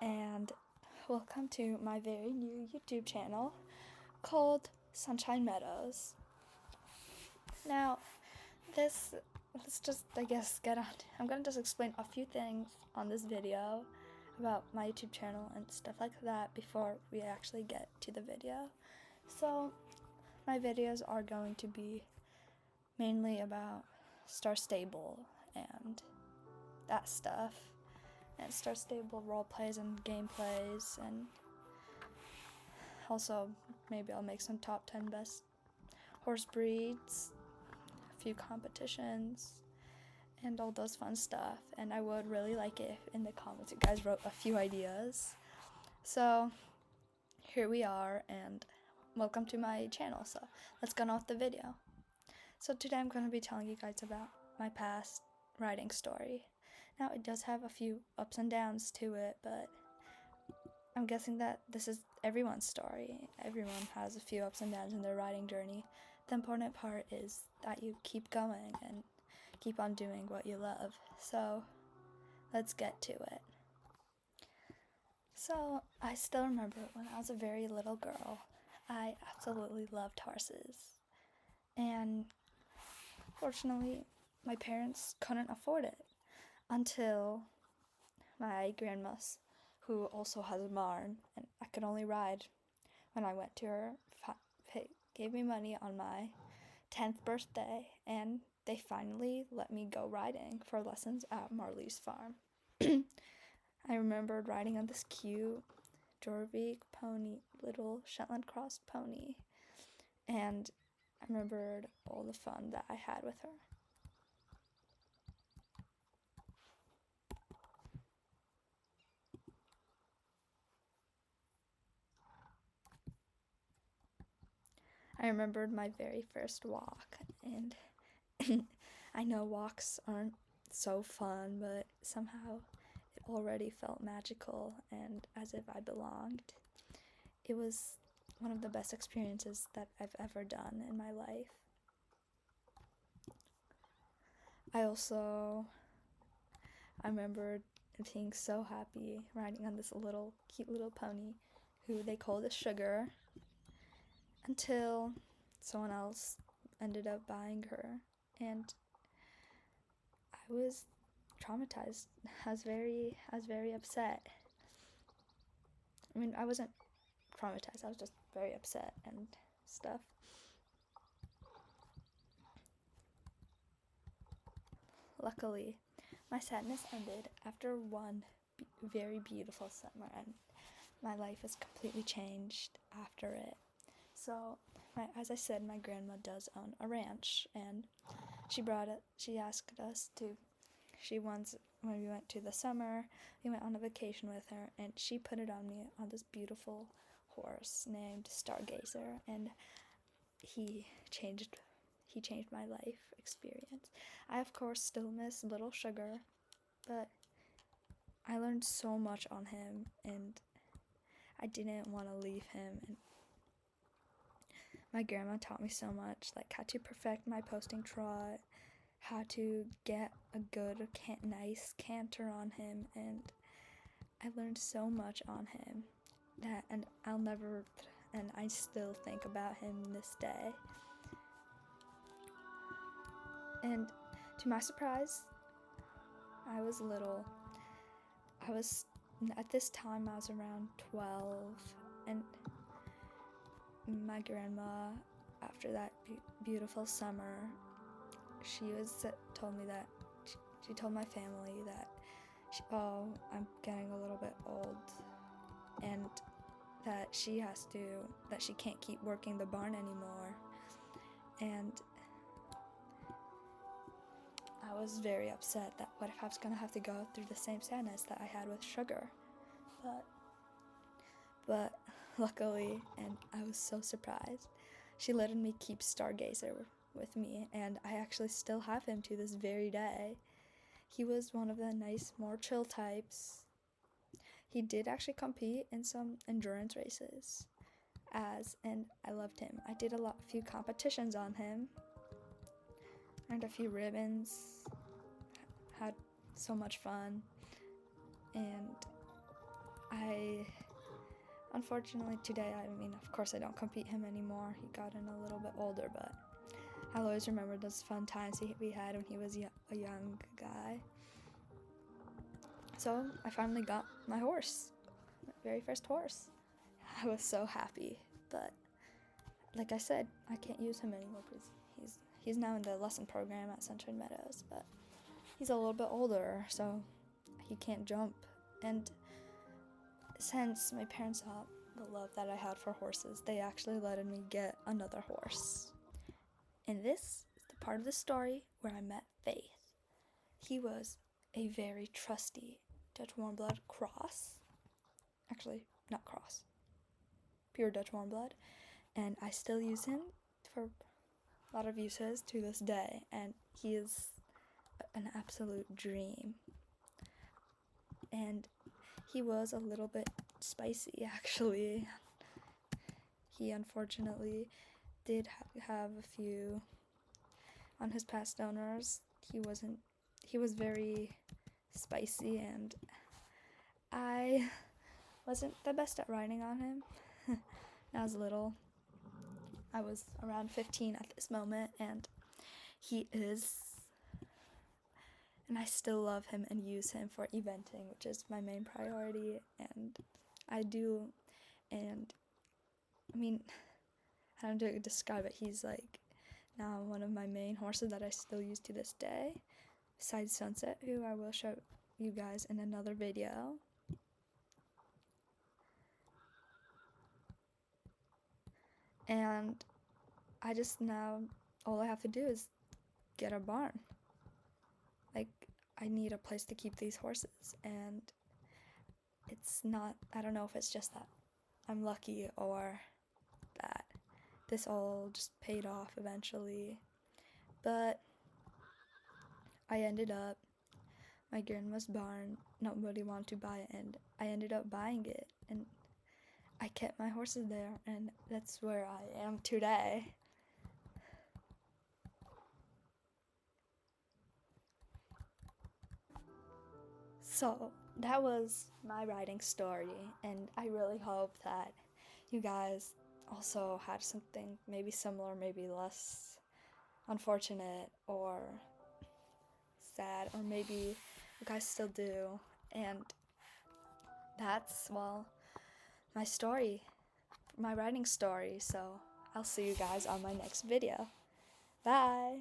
and welcome to my very new YouTube channel called Sunshine Meadows. Now, let's just, get on. I'm gonna just explain a few things on this video about my YouTube channel and stuff like that before we actually get to the video. So, my videos are going to be mainly about Star Stable and that stuff, and Star Stable roleplays and gameplays, and also maybe I'll make some top 10 best horse breeds, a few competitions, and all those fun stuff. And I would really like it if in the comments you guys wrote a few ideas. So here we are, and welcome to my channel. So let's get on with the video. So today I'm going to be telling you guys about my past riding story. Now, it does have a few ups and downs to it, but I'm guessing that this is everyone's story. Everyone has a few ups and downs in their riding journey. The important part is that you keep going and keep on doing what you love. So let's get to it. So I still remember when I was a very little girl, I absolutely loved horses. And fortunately, my parents couldn't afford it until my grandma, who also has a barn, and I could only ride when I went to her, gave me money on my 10th birthday, and they finally let me go riding for lessons at Marley's farm. I remembered riding on this cute Jorvik pony, little Shetland cross pony, and I remembered all the fun that I had with her. I remembered my very first walk, and I know walks aren't so fun, but somehow it already felt magical and as if I belonged. It was one of the best experiences that I've ever done in my life. I remembered being so happy riding on this cute little pony who they called a Sugar, until someone else ended up buying her, and I was traumatized. I was very upset. I mean, I wasn't traumatized, I was just very upset and stuff. Luckily, my sadness ended after one very beautiful summer, and my life has completely changed after it. So, as I said, my grandma does own a ranch, and she asked us to, when we went to the summer, we went on a vacation with her, and she put it on me on this beautiful horse named Stargazer, and he changed my life experience. I, of course, still miss Little Sugar, but I learned so much on him, and I didn't want to leave him. And my grandma taught me so much, like how to perfect my posting trot, how to get a good, nice canter on him, and I learned so much on him and I still think about him this day. And to my surprise, at this time I was around 12, and my grandma, after that beautiful summer, she told my family that I'm getting a little bit old, and that she can't keep working the barn anymore. And I was very upset that what if I was gonna have to go through the same sadness that I had with Sugar. But luckily, and I was so surprised, she let me keep Stargazer with me, and I actually still have him to this very day. He was one of the nice, more chill types. He did actually compete in some endurance races, and I loved him. I did a few competitions on him, earned a few ribbons, had so much fun, and I unfortunately today, of course I don't compete him anymore. He got in a little bit older, but I'll always remember those fun times we had when he was a young guy. So I finally got my horse, my very first horse. I was so happy, but like I said, I can't use him anymore because he's now in the lesson program at Sunshine Meadows, but he's a little bit older, so he can't jump. And since my parents saw the love that I had for horses, they actually let me get another horse. And this is the part of the story where I met Faith. He was a very trusty Dutch Warmblood cross. Actually, not cross. Pure Dutch Warmblood. And I still use him for a lot of uses to this day. And he is an absolute dream. And he was a little bit spicy, actually. He unfortunately did have a few on his past owners. He was very spicy, and I wasn't the best at riding on him. When I was little. I was around 15 at this moment, and he is, and I still love him and use him for eventing, which is my main priority, and I do, and I don't know how to describe it. He's like now one of my main horses that I still use to this day, besides Sunset, who I will show you guys in another video. And I just now, all I have to do is get a barn. Like, I need a place to keep these horses, and it's not, I don't know if it's just that I'm lucky or that this all just paid off eventually, but I ended up, my grandma's barn, nobody wanted to buy it, and I ended up buying it, and I kept my horses there, and that's where I am today. So that was my riding story, and I really hope that you guys also had something maybe similar, maybe less unfortunate or sad, or maybe you guys still do. And that's, well, my story, my riding story. So I'll see you guys on my next video. Bye!